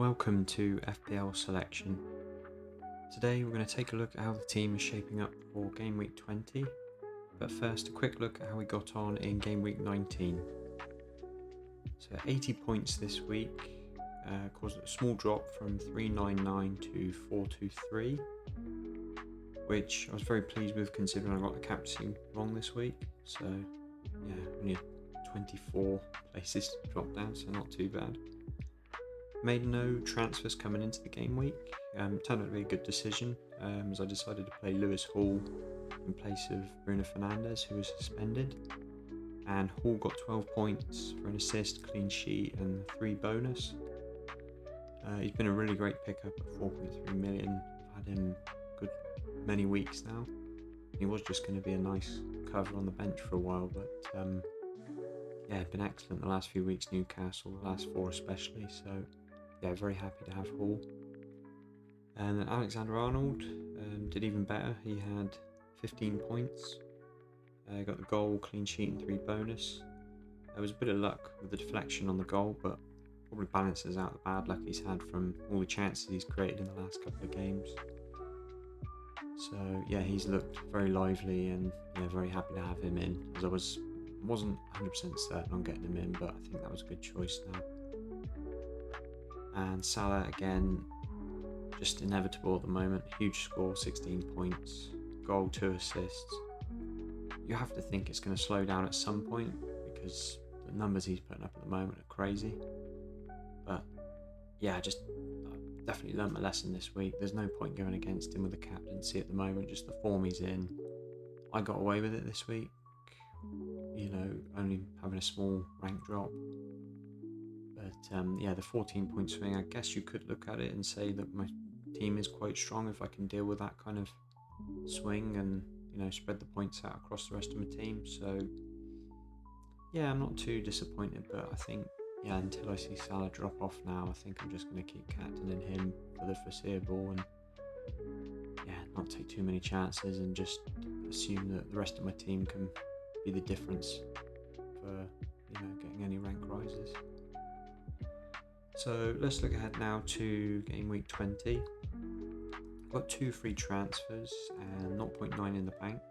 welcome to FPL Selection. Today we're going to take a look at how the team is shaping up for Game Week 20, but first a quick look at how we got on in Game Week 19. So 80 points this week, caused a small drop from 399 to 423, which I was very pleased with considering I got the captaincy wrong this week. So yeah, only 24 places dropped down, so not too bad. Made no transfers coming into the game week. Turned out to be a good decision, as I decided to play Lewis Hall in place of Bruno Fernandes, who was suspended. And Hall got 12 points for an assist, clean sheet and 3 bonus. He's been a really great pickup at 4.3 million. I've had him good many weeks now. He was just going to be a nice cover on the bench for a while, but yeah, been excellent the last few weeks, Newcastle, the last 4 especially, so yeah, very happy to have Hall. And then Alexander-Arnold did even better. He had 15 points, got the goal, clean sheet and 3 bonus. There was a bit of luck with the deflection on the goal, but probably balances out the bad luck he's had from all the chances he's created in the last couple of games. So yeah, he's looked very lively, and yeah, very happy to have him in, as I wasn't 100% certain on getting him in, but I think that was a good choice now. And Salah again, just inevitable at the moment. Huge score, 16 points, goal, 2 assists. You have to think it's going to slow down at some point because the numbers he's putting up at the moment are crazy. But yeah, I definitely learned my lesson this week. There's no point going against him with the captaincy at the moment, just the form he's in. I got away with it this week, you know, only having a small rank drop. But yeah, the 14 point swing, I guess you could look at it and say that my team is quite strong if I can deal with that kind of swing and, you know, spread the points out across the rest of my team. So yeah, I'm not too disappointed, but I think, yeah, until I see Salah drop off now, I think I'm just going to keep captaining him for the foreseeable and yeah, not take too many chances and just assume that the rest of my team can be the difference for, you know, getting any rank rises. So let's look ahead now to Game Week 20. Got 2 free transfers and 0.9 in the bank.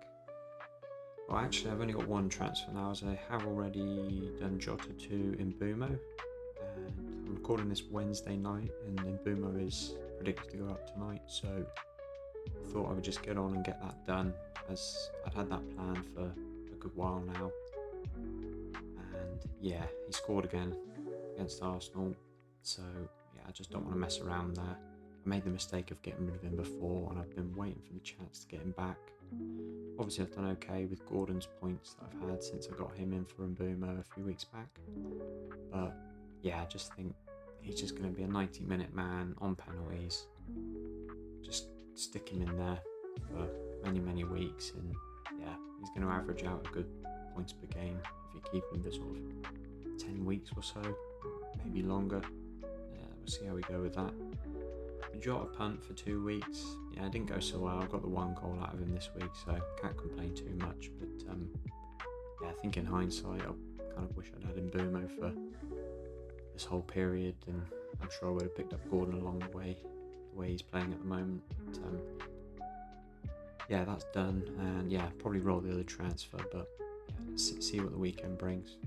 Well, actually, I've only got 1 transfer now, as I have already done Jota to Mbeumo. And I'm recording this Wednesday night, and Mbeumo is predicted to go up tonight, so I thought I would just get on and get that done, as I'd had that plan for a good while now. And yeah, he scored again against Arsenal. So yeah, I just don't want to mess around there. I made the mistake of getting rid of him before, and I've been waiting for the chance to get him back. Obviously I've done okay with Gordon's points that I've had since I got him in for Mbeumo a few weeks back. But yeah, I just think he's just going to be a 90-minute man on penalties. Just stick him in there for many weeks, and yeah, he's going to average out a good points per game if you keep him for sort of 10 weeks or so, maybe longer. We'll see how we go with that. Jota punt for 2 weeks. Yeah, it didn't go so well. I got the 1 goal out of him this week, so can't complain too much. But yeah, I think in hindsight, I kind of wish I'd had Mbeumo for this whole period, and I'm sure I would have picked up Gordon along the way he's playing at the moment. But yeah, that's done, and yeah, probably roll the other transfer, but yeah, let's see what the weekend brings.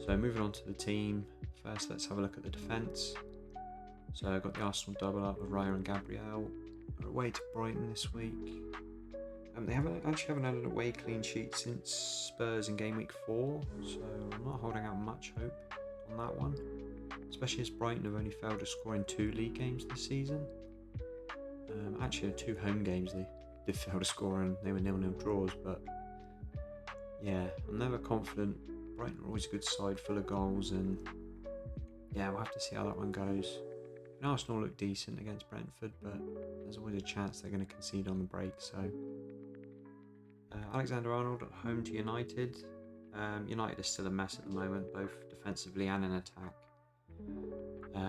So moving on to the team. First, let's have a look at the defence. So I've got the Arsenal double up of Raya and Gabriel. We're away to Brighton this week. They haven't had an away clean sheet since Spurs in Game Week 4, so I'm not holding out much hope on that one. Especially as Brighton have only failed to score in 2 league games this season. Actually, in 2 home games they did fail to score, and they were 0-0 draws, but yeah, I'm never confident. Brighton are always a good side, full of goals, and yeah, we'll have to see how that one goes. And Arsenal look decent against Brentford, but there's always a chance they're going to concede on the break. So Alexander-Arnold at home to United. United is still a mess at the moment, both defensively and in attack.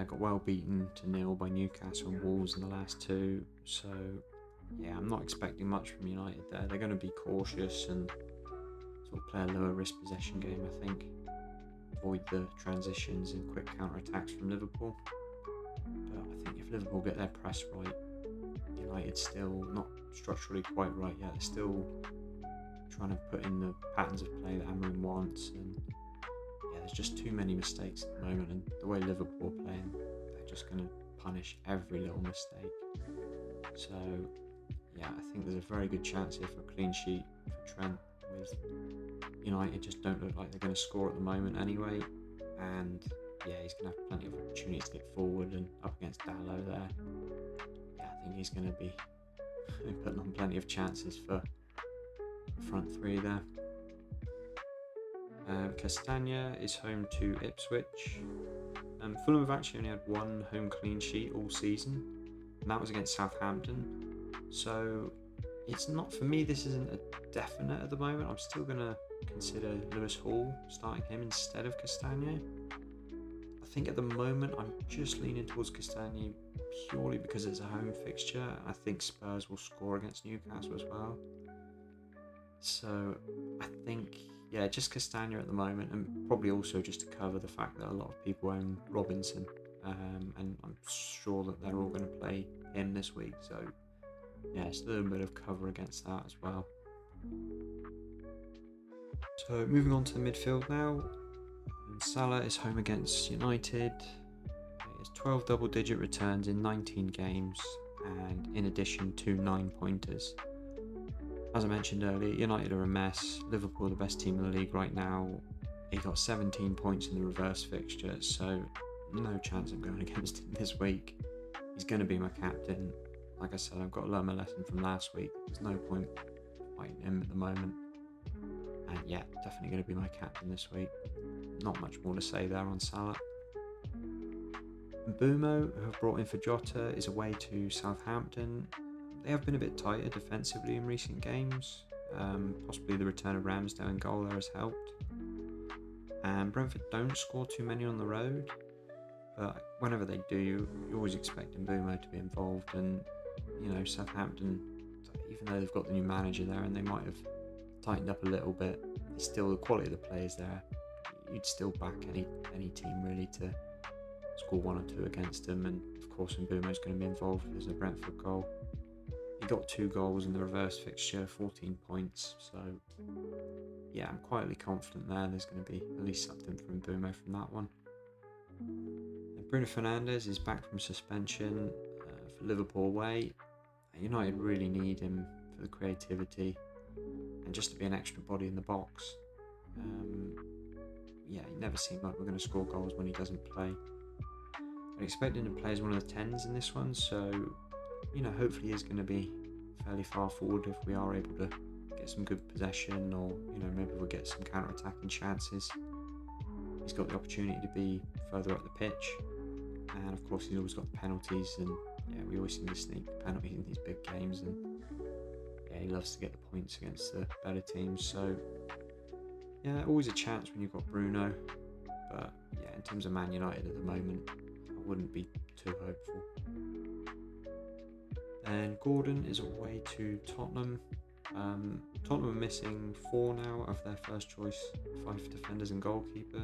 Got well beaten to 0 by Newcastle and Wolves in the last 2. So yeah, I'm not expecting much from United there. They're going to be cautious and sort of play a lower risk possession game, I think. Avoid the transitions and quick counter attacks from Liverpool. but I think if Liverpool get their press right, United still not structurally quite right yet. They're still trying to put in the patterns of play that Amorim wants, and yeah, there's just too many mistakes at the moment, and the way Liverpool are playing, they're just going to punish every little mistake. So yeah, I think there's a very good chance here for a clean sheet for Trent, with United just don't look like they're going to score at the moment anyway, and yeah, he's going to have plenty of opportunities to get forward, and up against Dalot there, yeah, I think he's going to be putting on plenty of chances for the front three there. Castagna is home to Ipswich. Fulham have actually only had one home clean sheet all season, and that was against Southampton. So it's not, for me, this isn't a definite at the moment. I'm still going to consider Lewis Hall, starting him instead of Castagna. I think at the moment I'm just leaning towards Castagna purely because it's a home fixture. I think Spurs will score against Newcastle as well. So I think, yeah, just Castagna at the moment, and probably also just to cover the fact that a lot of people own Robinson, and I'm sure that they're all going to play him this week. So yeah, it's a little bit of cover against that as well. So moving on to the midfield now. Salah is home against United. He has 12 double-digit returns in 19 games, and in addition 2 9-pointers. As I mentioned earlier, United are a mess. Liverpool are the best team in the league right now. He got 17 points in the reverse fixture, so no chance of going against him this week. He's going to be my captain. Like I said, I've got to learn my lesson from last week. There's no point fighting him at the moment. And yeah, definitely going to be my captain this week. Not much more to say there on Salah. Mbeumo, who have brought in for Jota, is away to Southampton. They have been a bit tighter defensively in recent games. Possibly the return of Ramsdale in goal there has helped. And Brentford don't score too many on the road, but whenever they do, you always expect Mbeumo to be involved. And Southampton, even though they've got the new manager there and they might have tightened up a little bit, it's still the quality of the players there. You'd still back any team really to score 1 or 2 against them, and of course Mbeumo's going to be involved if there's a Brentford goal. He got 2 goals in the reverse fixture, 14 points, so yeah, I'm quietly confident there's going to be at least something from Mbeumo from that one. And Bruno Fernandes is back from suspension for Liverpool away. United really need him for the creativity and just to be an extra body in the box. He never seemed like we're going to score goals when he doesn't play. I expect him to play as one of the 10s in this one, so hopefully he's going to be fairly far forward if we are able to get some good possession, or maybe we'll get some counter-attacking chances. He's got the opportunity to be further up the pitch, and of course he's always got the penalties, and we always seem to sneak the penalty in these big games, and he loves to get the points against the better teams. So always a chance when you've got Bruno, but in terms of Man United at the moment, I wouldn't be too hopeful. And Gordon is away to Tottenham. Tottenham are missing 4 now of their first choice 5 defenders and goalkeeper,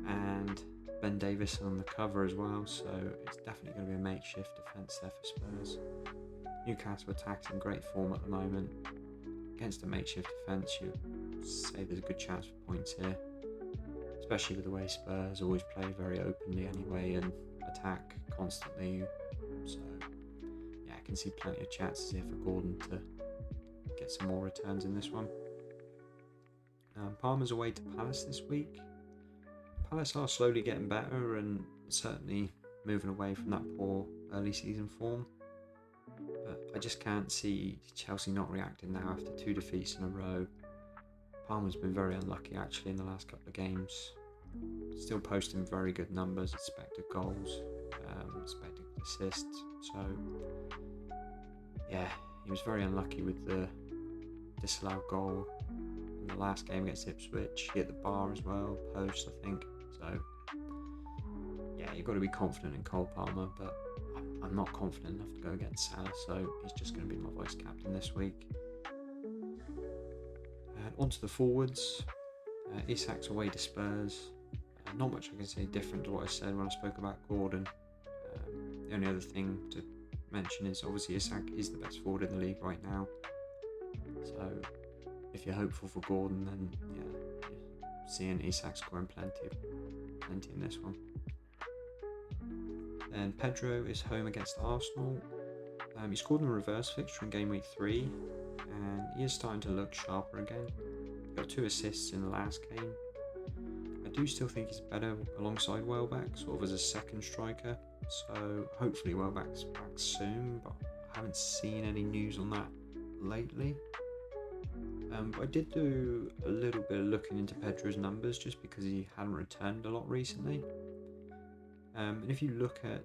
and Ben Davis on the cover as well, so it's definitely going to be a makeshift defence there for Spurs. Newcastle attacks in great form at the moment. Against a makeshift defence, you say there's a good chance for points here, especially with the way Spurs always play very openly anyway and attack constantly. So I can see plenty of chances here for Gordon to get some more returns in this one. Palmer's away to Palace this week. Palace are slowly getting better and certainly moving away from that poor early season form. But I just can't see Chelsea not reacting now after 2 defeats in a row. Palmer's been very unlucky actually in the last couple of games. Still posting very good numbers, expected goals, expected assists. So he was very unlucky with the disallowed goal in the last game against Ipswich. He hit the bar as well, post I think. So you've got to be confident in Cole Palmer, but I'm not confident enough to go against Salah, so he's just going to be my vice captain this week. And onto the forwards. Isak's away to Spurs. Not much I can say different to what I said when I spoke about Gordon. The only other thing to mention is obviously Isak is the best forward in the league right now. So if you're hopeful for Gordon, then yeah, you're seeing Isak scoring plenty in this one. Then Pedro is home against Arsenal. He scored in a reverse fixture in game week 3, and he is starting to look sharper again. He got 2 assists in the last game. I do still think he's better alongside Welbeck, sort of as a second striker. So hopefully Welbeck's back soon, but I haven't seen any news on that lately. But I did do a little bit of looking into Pedro's numbers just because he hadn't returned a lot recently. And if you look at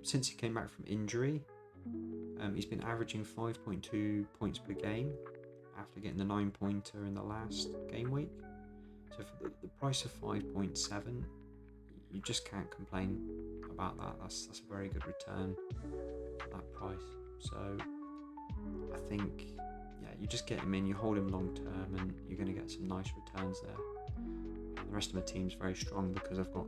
since he came back from injury, he's been averaging 5.2 points per game after getting the 9-pointer in the last game week. So for the price of 5.7, you just can't complain about that. That's a very good return for that price. So I think, yeah, you just get him in, you hold him long term, and you're going to get some nice returns there. And the rest of my team's very strong because I've got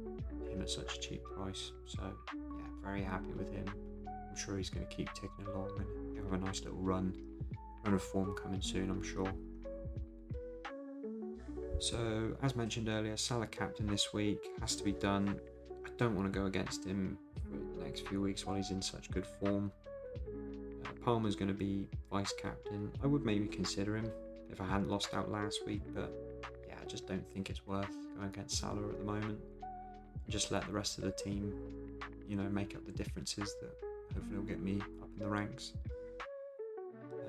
him at such a cheap price. So yeah, very happy with him. I'm sure he's going to keep ticking along and have a nice little run of form coming soon, I'm sure. So as mentioned earlier, Salah captain this week has to be done. I don't want to go against him for the next few weeks while he's in such good form. Palmer's going to be vice captain. I would maybe consider him if I hadn't lost out last week, but yeah, I just don't think it's worth going against Salah at the moment. Just let the rest of the team, make up the differences that hopefully will get me up in the ranks.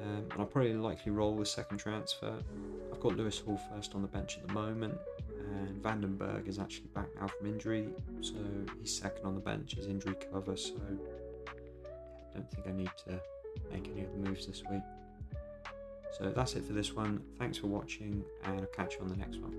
And I'll probably likely roll the second transfer. I've got Lewis Hall first on the bench at the moment, and Vandenberg is actually back now from injury, so he's second on the bench as injury cover, so I don't think I need to make any other moves this week. So that's it for this one. Thanks for watching, and I'll catch you on the next one.